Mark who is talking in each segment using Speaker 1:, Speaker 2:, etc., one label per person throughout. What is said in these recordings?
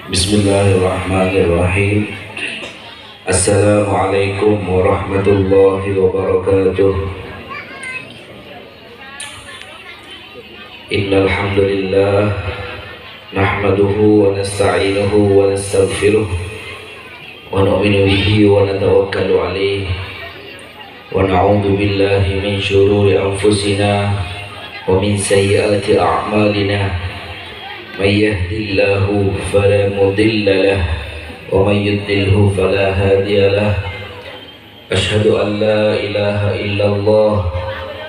Speaker 1: Bismillahirrahmanirrahim. Assalamualaikum warahmatullahi wabarakatuh. Innal hamdalillah nahmaduhu wa nasta'inuhu wa nastaghfiruh wa nu'minu bihi wa natawakkalu alayhi wa na'udzu billahi min shururi anfusina wa min sayyiati a'malina. من يهد الله فلا مضل له ومن يضلله فلا هادي له أشهد أن لا إله إلا الله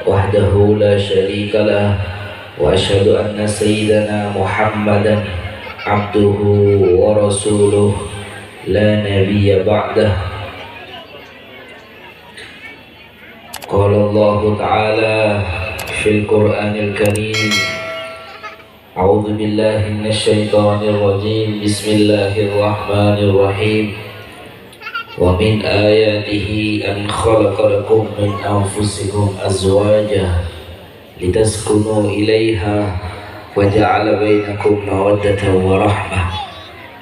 Speaker 1: وحده لا شريك له وأشهد أن سيدنا محمدا عبده ورسوله لا نبي بعده. قال الله تعالى في القرآن الكريم: أعوذ بالله من الشيطان الرجيم. بسم الله الرحمن الرحيم. ومن آياته أن خلق لكم من أنفسكم أزواجا لتسكنوا إليها وجعل بينكم مودة ورحمة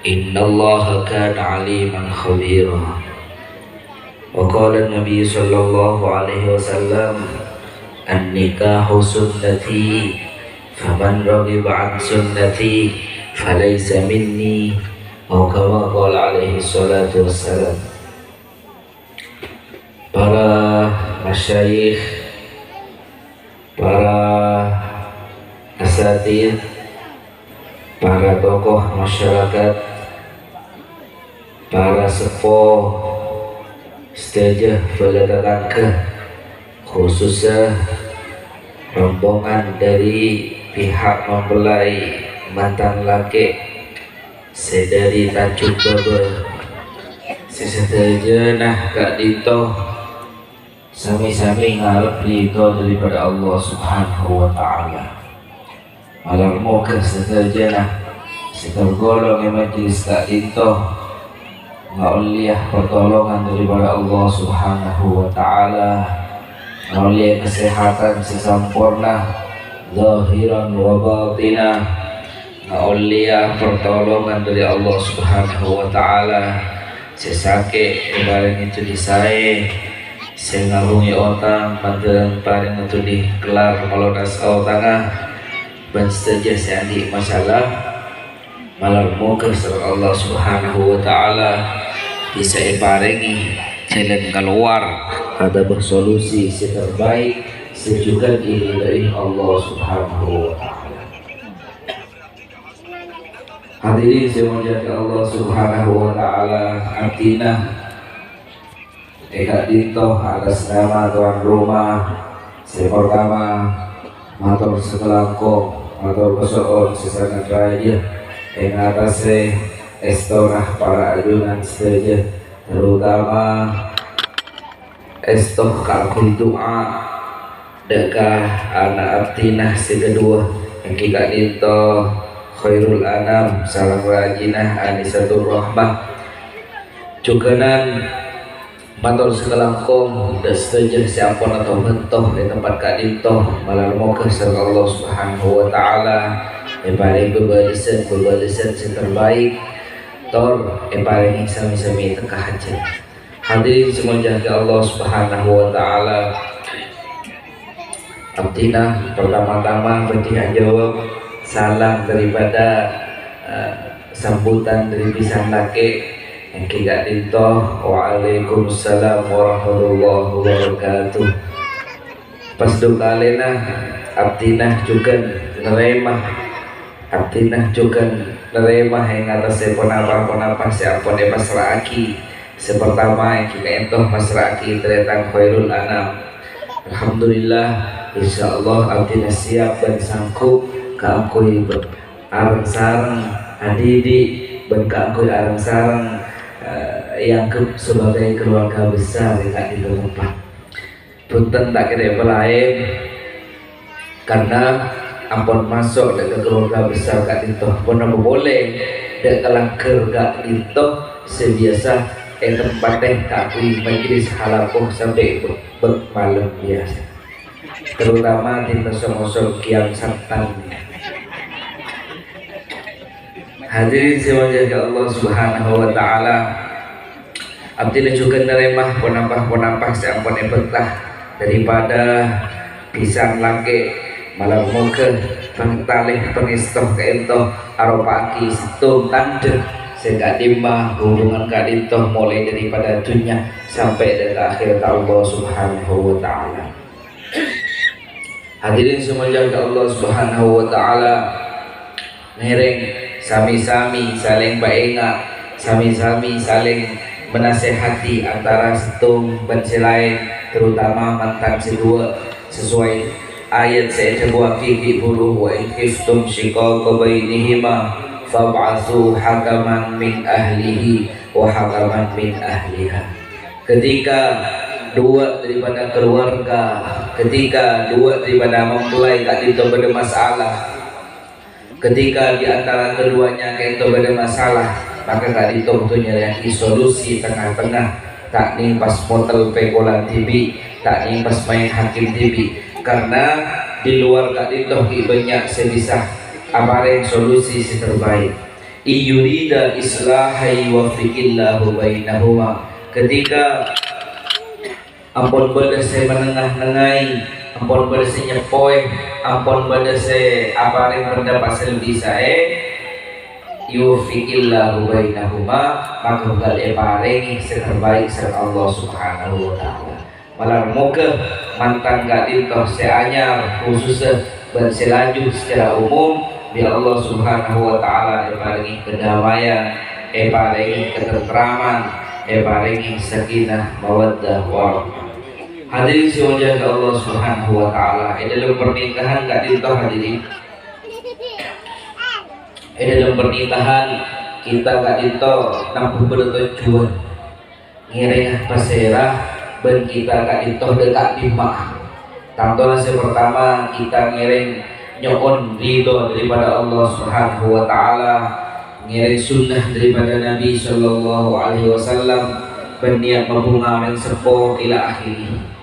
Speaker 1: إن الله كان عليما خبيرا. وقال النبي صلى الله عليه وسلم: النكاح سنتي faman raghiba an sunnati falaysa minni, atau kama qala alaihi salatu wassalam. Para masyayikh, para asatidz, para tokoh masyarakat, para sepuh sedaya velatakan ke khususnya rombongan dari pihak mempelai mantan laki sedari Tanjung Babel sesedaya nah kak dito sami-sami ngarep dito daripada Allah Subhanahu wa ta'ala. Malam moga sesedaya nah setergolong majelis kak dito ngauliah pertolongan daripada Allah Subhanahu wa ta'ala, ngauliah kesehatan sesempurna zahiran wa batinah, ngauliah pertolongan dari Allah Subhanahu wa ta'ala. Sesake bareng itu disae sengarungi otang mantan bareng itu di kelar malonas otangah dan setuju seandi masalah malam moga surah Allah Subhanahu wa ta'ala bisa barengi jalan keluar ada bersolusi terbaik sejuga dari Allah Subhanahu wa ta'ala. Hadirin semuanya Allah Subhanahu wa ta'ala, artinya eka dito atas nama tuan rumah pertama matur sekelangkong matur kesoon sesangat raja yang atasnya estorah para ajunan saja, terutama estoh kakul doa dekah anak artinah si kedua yang kita dito khairul anam salam rajinah anisatul rahmah cukanan matur sekelangkong dan setuju siapun atau bentoh di tempat kak dito malam moga serta Allah Subhanahu wa ta'ala yang paling berbalisan yang terbaik tor yang paling sami-sami tengah hajar. Hadirin semua jaga Allah Subhanahu wa ta'ala. Abdina pertama-tama bertiga jawab salam daripada sambutan dari pisang laki yang kita dinto. Waalaikumsalam warahmatullahi wabarakatuh. Pas dukalena Abdina juga nerema, Abdina juga nerema yang atas seponapa siapun pasraki sepertama yang kita entoh pasraki teretang khairul anam. Alhamdulillah, insyaallah Abdina siap dan sanggup keangkui arang sarang adidi dan keangkui arang sarang yang sebagai keluarga besar di tempat punten tak kira lain karena ampun masuk ke keluarga besar kat itu pun boleh dan kelangker kat itu sebiasa tempat kakui majlis halakoh sampai bermalam biasa, terutama di musuh-musuh kiam santan Hadirin semuanya Allah Subhanahu wa taala. Abdi juga neremah penampah seampun betah daripada pisang langke malam muka pengtalih pengistoh keentoh aropaki situng tandeh sehingga dimah hubungan kadintoh mulai daripada dunia sampai dari akhir Allah Subhanahu wa taala. Hadirin semuanya Allah Subhanahu wa taala, ngereng sami-sami saling baenga, sami-sami saling menasehati antara setung lain, terutama mantan sedua, sesuai ayat saya buat kiki puluh wa in khiftum shiqaqa bainihima fab'atsu hakaman min ahlihi wa hakaman min ahliha. Ketika dua daripada keluarga, ketika dua daripada mempelai tak itu pada masalah, ketika di antara keduanya itu ada masalah, maka tak itu untuk nyari solusi tengah-tengah. Tak nih pas motel pekolan TV, tak nih pas main hakim TV, karena di luar tak itu banyak sebisa apareng solusi si terbaik. Iyurida islahai wa fikillahu bainahuma. Ketika ampun berdasar menengah-nengai, ampun berdasar nyepoi, ampun berdasar apa yang berdapat selebih saya yufiqillahu bainahuma, maka bakal parengi terbaik serta Allah Subhanahu wa taala. Malah moga mantan gadin toh seanyar khususnya berselaju secara umum biar Allah Subhanahu wa taala parengi kedamaian, parengi ketentraman, parengi sakinah mawaddah warahmah. Hadirin semuanya Allah Subhanahu wa taala, dalam pernikahan gadin toh hadirin, dalam pernikahan kita gadin toh nampu bertujuan ngiring paserah ben kita gadin toh dekat lima. Contohnya pertama kita ngiring nyokon ridho daripada Allah Subhanahu wa taala, ngiring sunnah daripada Nabi sallallahu alaihi wasallam, berniat membungakan sepo ila akhiri.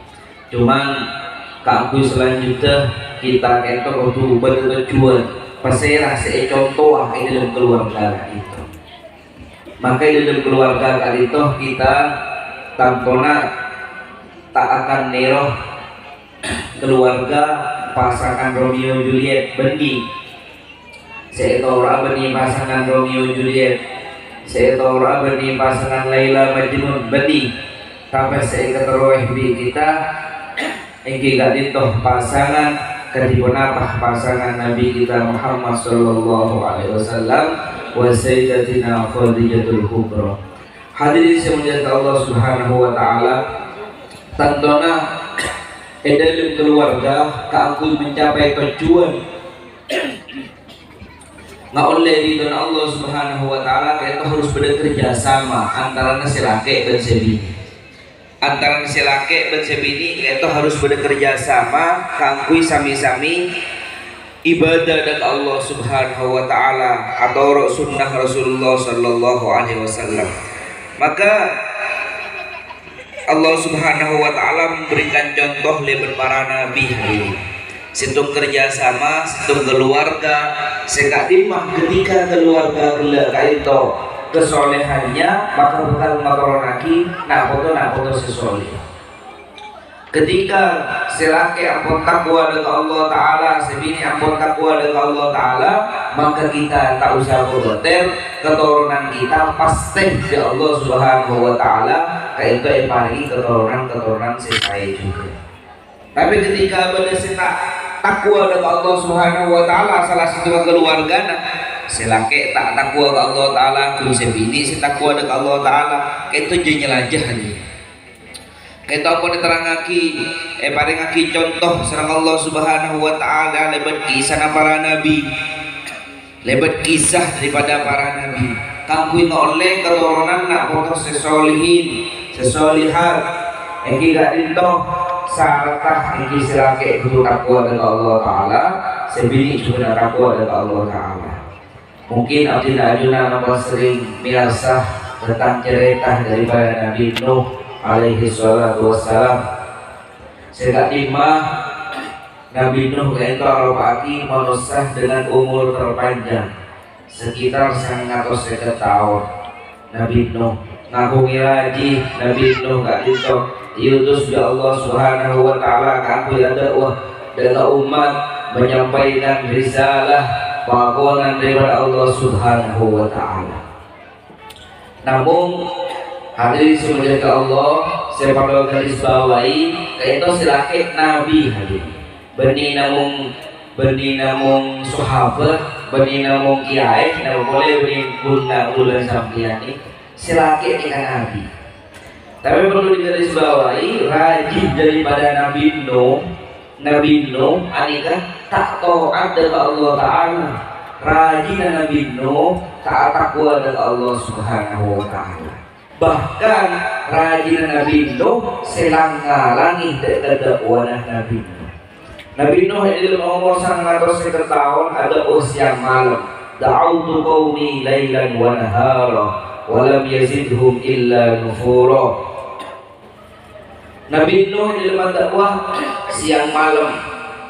Speaker 1: Cuman kaku selanjutnya kita entok untuk bertujuan paserah contoh dalam keluarga itu. Maka dalam keluarga itu kita tampona tak akan neroh keluarga pasangan Romeo Juliet benih. Saya tahu benih pasangan Romeo Juliet, saya tahu benih pasangan Laila Majnun benih. Tapi saya keteruih di kita engki gaditoh pasangan kadipun apa pasangan Nabi kita Muhammad sallallahu alaihi wasallam wa sayyidatina Khadijatul Kubra. Hadirin semuanya Allah Subhanahu wa taala, tantona dalam keluarga kaangkul mencapai tujuan nggak oleh ridho Allah Subhanahu wa taala, kita harus bekerja sama antara si laki dan si bini. Antara si laki dan si bini itu harus bekerja sama kangkui sami-sami ibadah dan Allah Subhanahu wa taala atau sunnah Rasulullah sallallahu alaihi wasallam. Maka Allah Subhanahu wa taala memberikan contoh lewat para nabi ini. Situng kerjasama, situng keluarga, sekatimah ketika keluarga itu kesolehannya maka bakal matoronaki nak foto sesoleh. Ketika selaki ampun takwa dengan Allah taala, sebini ampun takwa dengan Allah taala, maka kita tak usah berbeter keturunan kita pasti di Allah Subhanahu wa taala kayak itu paringi keturunan sesai juga. Tapi ketika benar kita takwa dengan Allah Subhanahu wa taala, salah satu keluarga selake tak takwa ke Allah taala, kun sebini si takwa dengan Allah taala, itu je nyelajah nih. Kita apa diterangaki paringaki contoh sareng Allah Subhanahu wa taala lebat kisah para nabi, lebat kisah daripada para nabi. Kangkui oleh keturunan nak foto sesolihin, sesolihat, engki gak dintoh saratah engki silake kudu takwa dengan Allah taala, sebini juga takwa dengan Allah taala. Mungkin abdi ajuna nampak sering mirasah tentang cerita daripada Nabi Nuh alaihi salatu wassalam. Sekatimah Nabi Nuh itu arwahaki manusia dengan umur terpanjang, sekitar 150 tahun. Nabi Nuh ngaku ngiraji, Nabi Nuh gak ditok diutus oleh Allah Subhanahu wa taala kaku ya dakwah dengan umat menyampaikan risalah pangkonan daripada Allah Subhanahu wa taala. Namun hadirin semuanya Allah, saya pada garis bawahi kaito silake nabi hadirin. Benih namung sahabat, benih namung kiai, namun boleh benih guna ulah sampiani silake ikan nabi. Tapi perlu digarisbawahi rajin daripada Nabi Nuh anika tak taat dengan Allah Taala. Rajin Nabi Nuh tak takwa dengan Allah Subhanahu wa taala. Bahkan rajin Nabi Nuh selanggalangi dakwah Nabi Nuh. Nabi Nuh itu umur 150 tahun ada usia malam. Da'autu qaumi lailan wa nahara wa lam yazidhum illa nufura. Nabi Nuh di dalam dakwah siang malam,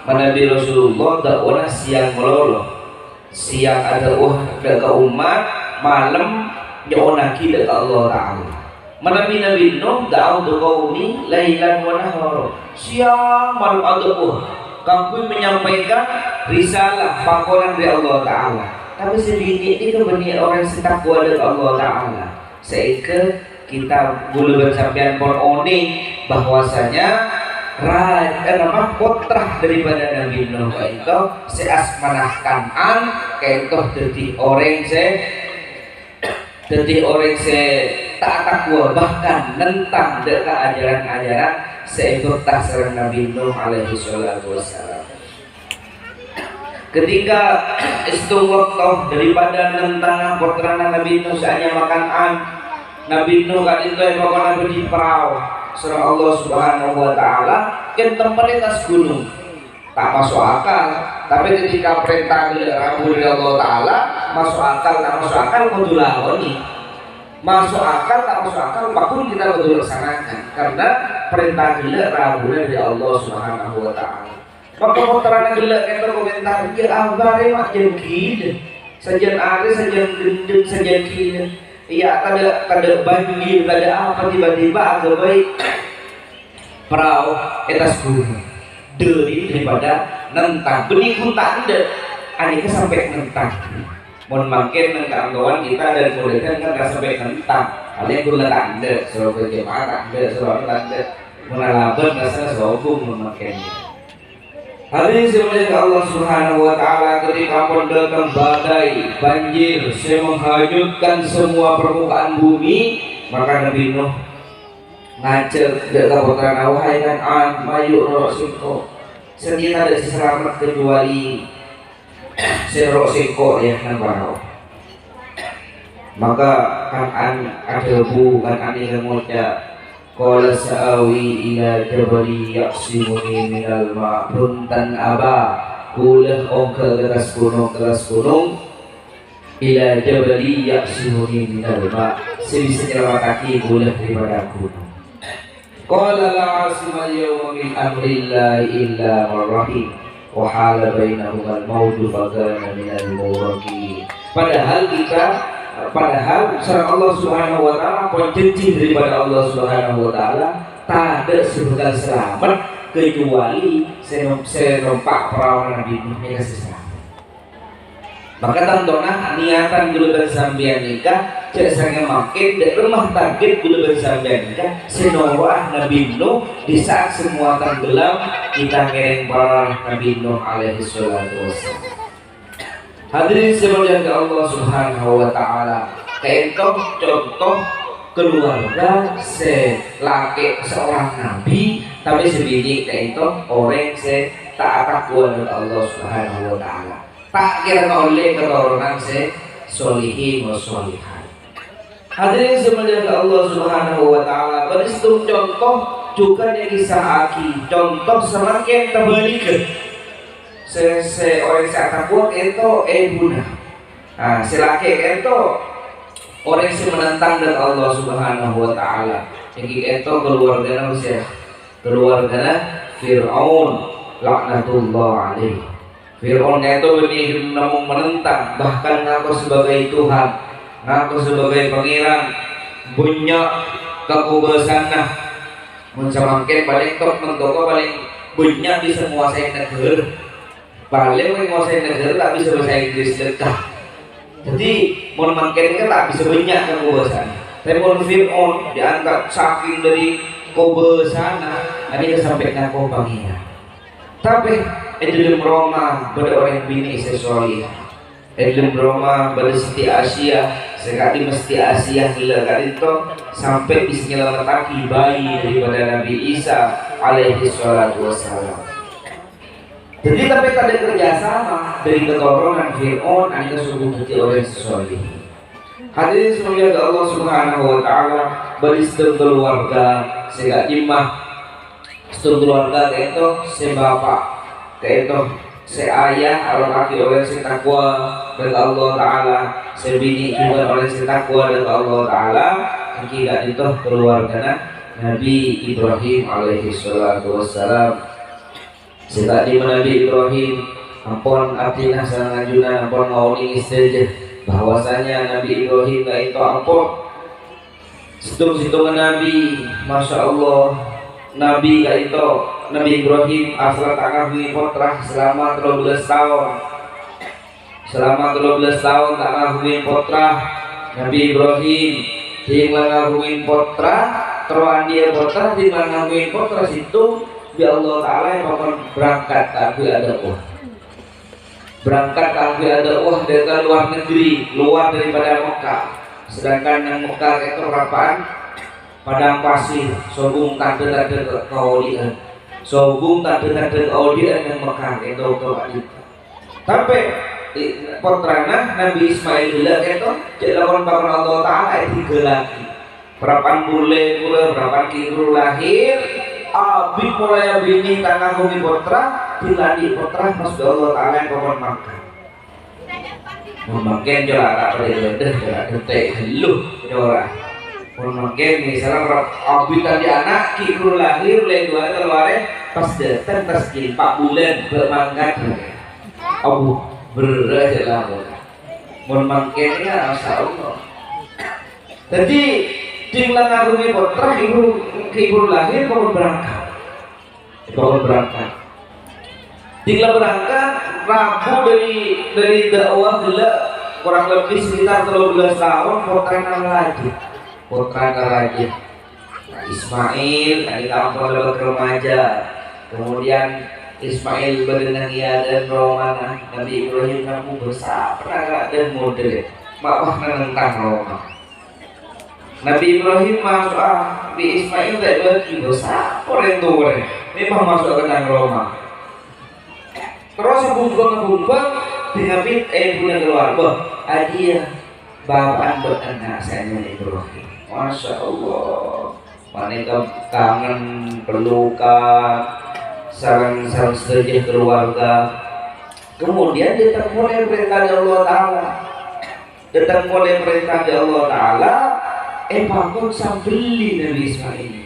Speaker 1: Nabi Rasulullah dakwah siang melolo. Siang ada ke umat, malam nyaonaki ke Allah Taala. Nabi Nuh da'autu qaumi lailan wa nahara. Siang malam ada kami menyampaikan risalah pangkolan dari Allah Taala. Tapi sedikit itu benih orang setakwa dari Allah Taala. Sehingga kita boleh bersampian pun oning bahwasanya putra daripada Nabi Nuh itu seasmanah Kan'an itu jadi orang tak takwa bahkan nentang dekat ajaran-ajaran seikut tasar Nabi Nuh alaihi salatu wassalam. Ketika istiwaqah daripada nentang putra Nabi Nuh hanya makan Nabi Nuh kan itu yang bawa Nabi di perahu surah Allah Subhanahu wa taala kan tempatnya atas gunung tak masuk akal. Tapi ketika perintah Rabbul Allah Taala masuk akal tak masuk akal kudu lakoni. Masuk akal tak masuk akal apapun kita kudu laksanakan karena perintah Rabbul dari Allah Subhanahu wa taala. Maka putra gelak kita komentar ya abare mak jengkid sajian ari sajian gendeng sajian kid. Iya, kada banjir, kada apa tiba-tiba agak baik perahu etas gunung daripada nentang benih kuntak tidak aneka sampai nentang mohon makin nentang kawan kita dan kemudian kan sampai nentang kalian gula tanda suruh berjemaah tanda suruh tanda menalaban rasa sobung memakannya. Hadirin sekalian Allah Subhanahu wa taala ketika pun datang badai banjir yang menghanyutkan semua permukaan bumi, maka Nabi Nuh ngajak dekat putra wahai kan mayu rosiko sendiri ada selamat kecuali serosiko ya nampakau. Maka kan ada bu kan yang mengucap qala sa'awi ila jabali yaqsimuni minal ma' buntan aba kulah ke atas gunung ila jabali yaqsimuni minal ma' sebisa nyelamataki kulah daripada gunung. Qala la asima al-yawma min amrillahi illa man rahim wa hala bainahuma al-mawju fa kana minal mughraqin. Padahal sareng Allah Subhanahu wa taala pun janji daripada Allah Subhanahu wa taala tak ada sebutan selamat kecuali senompak perawan Nabi Nuh yang kasih selamat. Maka tantona niatan dulu bersambian nikah cek sangat makin dan rumah target dulu bersambian nikah senorah Nabi Nuh di saat semua tenggelam kita ngereng para Nabi Nuh alaihi salatu wassalam. Hadirin sekalian Allah Subhanahu wa taala, contoh keluarga selaki seorang nabi tapi sebiji contoh orang tak takwa kepada Allah Subhanahu wa taala. Tak kira oleh keturunan solihin wa solihat. Hadirin sekalian Allah Subhanahu wa taala, beristum contoh juga dari kisah Aki, contoh semakin terbalik. Orang yang takwa itu guna. Nah, silaki itu orang yang menentang dengan Allah Subhanahu wa taala. Yang itu keluarga Fir'aun laknatullah alaihi. Fir'aun itu benih namun menentang, bahkan ngaku sebagai Tuhan, ngaku sebagai pangeran, punya kekuasaan. Nah, mencamangkan paling top mentoko paling banyak bisa menguasai negara, paling menguasai negara tak bisa bahasa Inggris dekat. Jadi mau makin kan tak bisa banyak kekuasaan. Tapi mau Fir'aun diangkat saking dari kekuasaan, ini sampai ngaku pangeran. Tapi dalam Roma pada orang bini sesuai, dalam Roma pada Siti Asia sekali mesti Asia gila kali itu sampai diselamatkan bayi daripada Nabi Isa alaihi salatu wassalam. Jadi tapi ada kerjasama dari keturunan Fir'aun anda sungguh jadi orang sesuai. Hadirin semuanya Allah Subhanahu wa taala beri setengah keluarga sehingga imah setengah keluarga itu sebapak itu seayah kalau kaki oleh si takwa dan Allah Ta'ala sebini juga oleh si takwa dan Allah Ta'ala tidak itu keluarga Nabi Ibrahim alaihi salatu wassalam. Sehingga di Nabi Ibrahim ampun artinya sangat juna ampun ngawini saja bahwasanya Nabi Ibrahim itu ampun situng-situngan Nabi, Masya Allah Nabi itu Nabi Ibrahim asal tak ngahwi potrah selama 13 tahun. Selama 13 tahun tak ngahwi potrah Nabi Ibrahim tinggal ngahwi potrah teruan dia potrah tinggal ngahwi potrah situ di Allah Ta'ala yang akan berangkat ke dakwah. Berangkat ke dakwah dari luar negeri, luar daripada Mekah. Sedangkan yang Mekah itu berapaan? Padang pasir, sobung tanda-tanda kaulian, sobung tanda-tanda kaulian yang Mekah itu kawali. Tapi putrana Nabi Ismail itu dilakukan bahkan Allah Taala itu lagi. Berapa berapa kilo lahir, abi mulai bini tanah bumi putra, diladi putra masuk Allah Taala yang kawan makan. Memakai juara pada detik lu juara. Memakai misalnya abi tadi anak kilo lahir mulai dua keluarnya pas datang pas 4 bulan bermangkat. Abu berat lah memankainya Masya Allah. Jadi tinggal ngagumi putra ibu lahir kamu berangkat tinggal berangkat rabu dari dakwah gila kurang lebih sekitar 13 tahun putra lagi Ismail dari kampung lewat remaja, kemudian Ismail berenang ia dan Romana. Nabi Ibrahim kamu besar pernah dan model maaf menentang Roma. Nabi Ibrahim masuk Nabi Ismail tak bagi besar orang tua memang masuk ke tanah Roma. Terus bumbang dengan punya keluarga adia bapak beranak saya Ibrahim. Masya Allah wanita kangen pelukan sarang-sarang setuju keluarga. Kemudian datang mulai perintah Allah Ta'ala, datang mulai perintah Allah Ta'ala bangun sambeli Nabi Ismail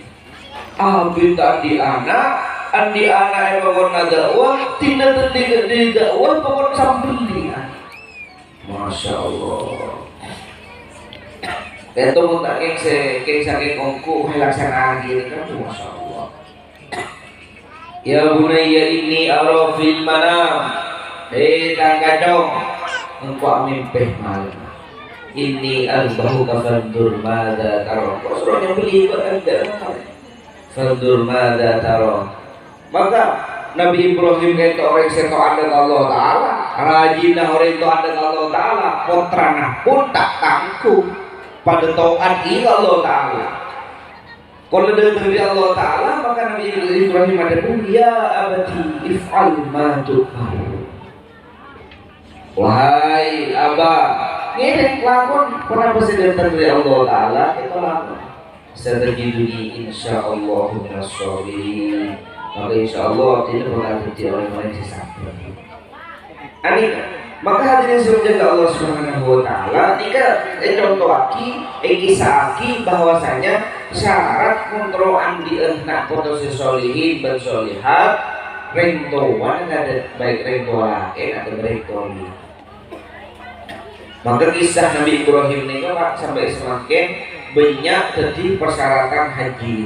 Speaker 1: abin tadi anak yang bangun dakwah tidak di dakwah bangun sambeli. Masya Allah itu pun tak saking ongku laksana lagi kan. Masya Allah. Ya bunayya inni ara fil manam tangga dong engkau mimpi malam ini azbahu kafandur mada taro kosro yang beli berada fandur mada taro. Maka Nabi Ibrahim itu orang seto ada Allah Ta'ala rajin orang itu ada Allah Ta'ala putrana pun tak tangku pada taat Allah Ta'ala. Kalau dari Allah Ta'ala maka Nabi Ibrahim ada pun ya abadi if'al ma tu'mar. Wahai abah ini lakon kenapa saya datang dari Allah Ta'ala itu lakon setajiduni insyaallah minas sholihin. Maka insyaallah tidak pernah terjadi orang-orang yang sabar. Maka hadirin semoga Allah Subhanahu wa Ta'ala jika contoh kisah bahwasanya syarat kontrolan di anak potensi solihin dan solihat ring tua ada baik ring tua ada ring tua. Maka kisah Nabi Ibrahim ini Pak sampai semakin banyak jadi persyaratan haji.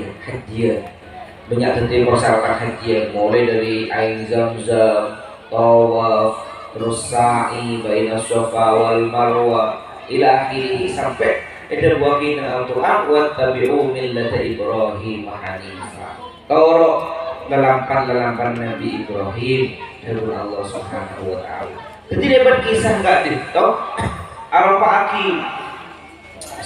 Speaker 1: Banyak jadi persyaratan haji mulai dari air zam-zam, tawaf, terus sa'i baina Safa wal Marwa ila akhirih sampai ada buahin Al-Quran wa tabi'u millata Ibrahim hanifa. Toro lelampan Nabi Ibrahim dari Allah Subhanahu wa taala. Jadi dapat kisah enggak ditok Al-Faqih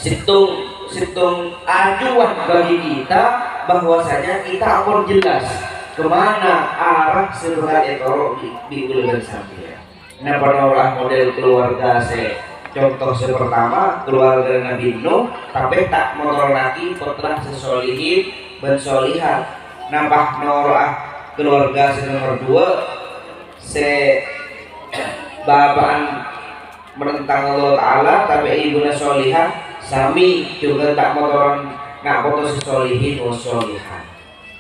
Speaker 1: situng acuan bagi kita bahwasanya kita akan jelas kemana arah seluruh etoro di bulan sampai. Nah pada model keluarga contoh pertama keluarga Nabi Nuh tapi tak menolaki putra sesolihin dan solihat. Nambah norah keluarga nomor 2 babaan menentang Allah Ta'ala tapi ibunya solihah sami juga tak motoran nggak foto si solihin wa solihah.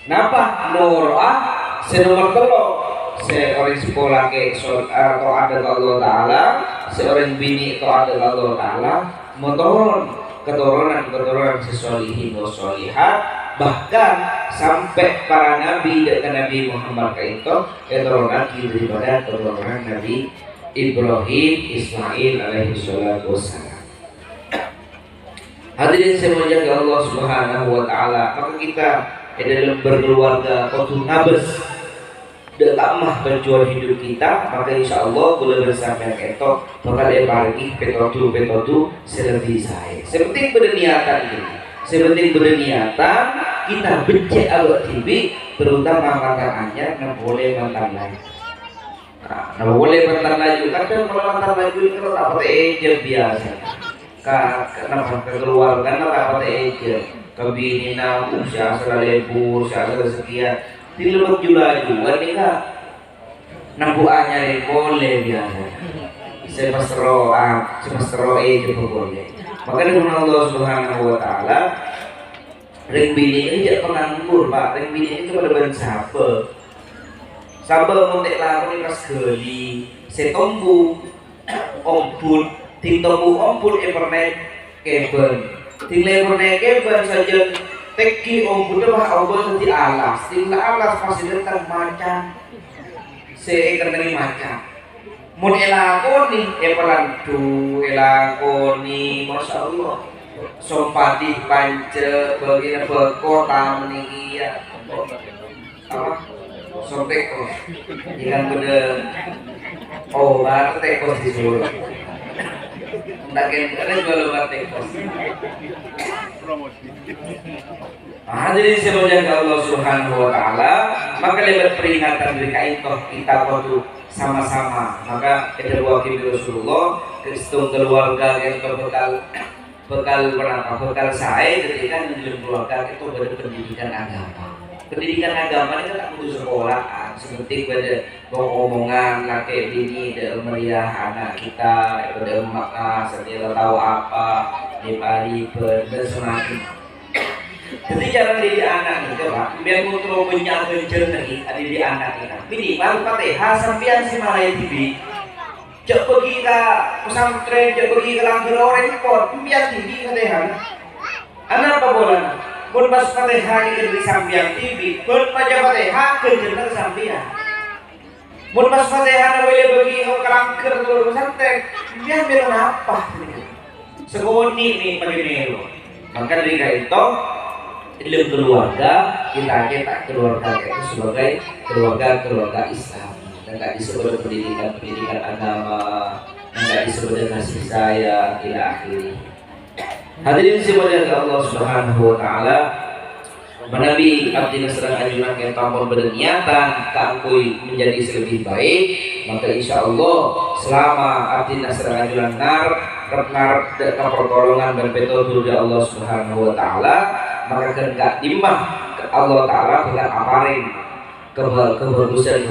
Speaker 1: Napa norah senomor 3 seorang sekolah ke atau ada Allah Ta'ala seorang bini atau ada Allah Ta'ala motoran keturunan si solihin wa solihah. Bahkan sampai para nabi dan Nabi Muhammad itu keturunan daripada keturunan Nabi Ibrahim, Ismail alaihi salatu wassalam. Hadirin semuanya Allah Subhanahu wa taala, maka kita dalam berkeluarga kudu nabes dekamah berjuang hidup kita, maka insya Allah boleh bersama ketok bakal bagi petodu selebih saya. Seperti berniatan ini. Seperti berniatan kita becek awak TV terutama mantan anyar dan boleh mantan lain. Nah boleh mantan laju kadang kalau mantan laju itu apa aja biasa. Kenapa keluar karena apa aja. Kebini namu siasa lebur siasa sekian. Di lebih juga ini kak. Nampu anyar boleh biasa. Semestro aja boleh. Makanya Allah Subhanahu wa taala ring bini ini tidak penganggur Pak. Ring bini ini kepada ban sabar montek lakon pas geli setombu ompul ting tombu ompul pernet keben ting leperne keben saja teki ompul dah Allah nanti alas ting alas pasti tentang macan seekor dari macan mun elakoni pelantu elakoni masya Allah sompati pance bagian berkota meninggi ya apa sompeko ikan bener obat tekos di seluruh ndakin ada jual obat tekos. Hadirin semuanya Allah Subhanahu wa taala, maka lewat peringatan dari kaitoh kita waktu sama-sama maka kita wakil Rasulullah Kristus keluarga yang bekal saya ketika menjadi keluarga itu berpendidikan agama. Pendidikan agama itu tak butuh sekolah seperti pada omongan laki bini dalam meriah anak kita pada emak setia tahu apa di pari dan semakin. Jadi cara didik anak itu Pak, biar mutu banyak kerja lagi didik anak kita. Bini baru Fatihah sampean si malai TV. Cek pergi ke pesantren, cek pergi ke langgar orang ikut, biar tinggi Fatihah. Anak apa bola? Pun pas Fatihah itu di sambian TV, pun baca Fatihah kerja sambian. Pun pas Fatihah boleh pergi ke langgar atau pesantren, biar bilang apa? Sekoni nih bagi melo. Maka dari itu dalam keluarga kita keluarga itu sebagai keluarga Islam dan tidak disebut pendidikan agama, tidak disebut kasih sayang ila akhiri. Hadirin sekalian Allah Subhanahu wa taala, Nabi abdi nasrani ajunan yang tampil berniatan keangkui menjadi lebih baik, maka insya Allah selama abdi nasrani ajunan ngarep dan pertolongan dan petunjuk dari Allah Subhanahu wa taala, maka enggak timbang Allah Ta'ala dengan aparin kebagusan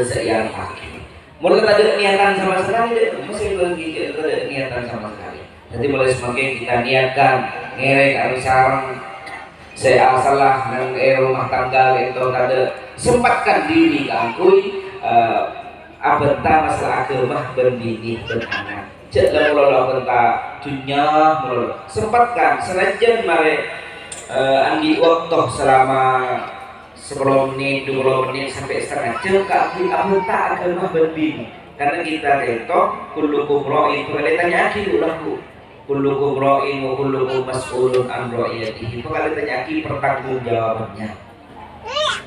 Speaker 1: seiang pagi. Mulai tak ada niatan sama sekali, masih lagi ada niatan sama sekali. Nanti mulai semakin kita niatkan ngerek kami sarang saya salah nang rumah tangga itu kada sempatkan diri kangkui abenta masalah agama berbini beranak jangan melolo abenta dunia melolo sempatkan senajan mare andi waktu selama 10 menit 20 menit sampai setengah jam kangkui abenta agama berbini karena kita itu kullukum ra'in kalau ditanya ulahku kullukum ra'in wa kullukum mas'ulun an ra'iyatihi kalau ditanya pertanggungjawabannya.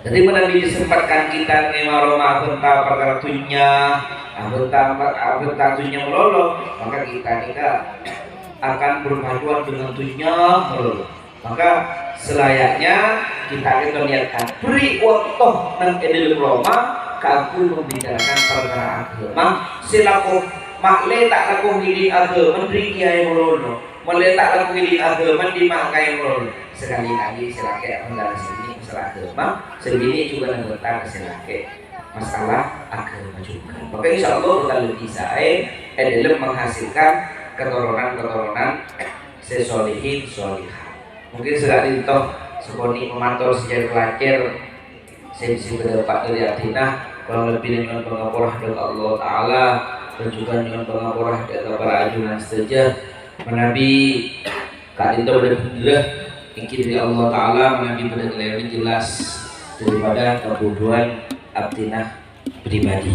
Speaker 1: Jadi Nabi disempatkan kita ngemaroma abenta perkara dunia abenta dunia melolo maka kita akan berpaduan dengan dunia melolo maka selayaknya kita niatkan beri waktu nang edil Roma kaku membicarakan perkara agama silaku makle tak laku ngidi agama beri kiai melolo makle tak laku ngidi agama di makai melolo sekali lagi silakan mendalam sini masalah agama sendiri juga anggota silakan masalah agama juga maka insya Allah kita lebih bisa dalam menghasilkan keturunan sesolihin solihah mungkin sekali itu sekoni memantau sejarah lahir saya bisa berdapat dari Atina kurang lebih dengan pengapurah dari Allah Ta'ala dan juga dengan pengapurah dari para ajunan saja menabi kali itu benar-benar ingin dari Allah Ta'ala menabi benar-benar jelas daripada kebuduan Atina pribadi.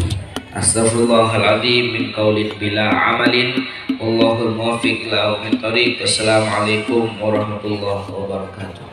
Speaker 1: Astaghfirullahaladzim min qaulin bila amalin Allahul muwaffiq ila aqwamit thoriq. Assalamualaikum warahmatullahi wabarakatuh.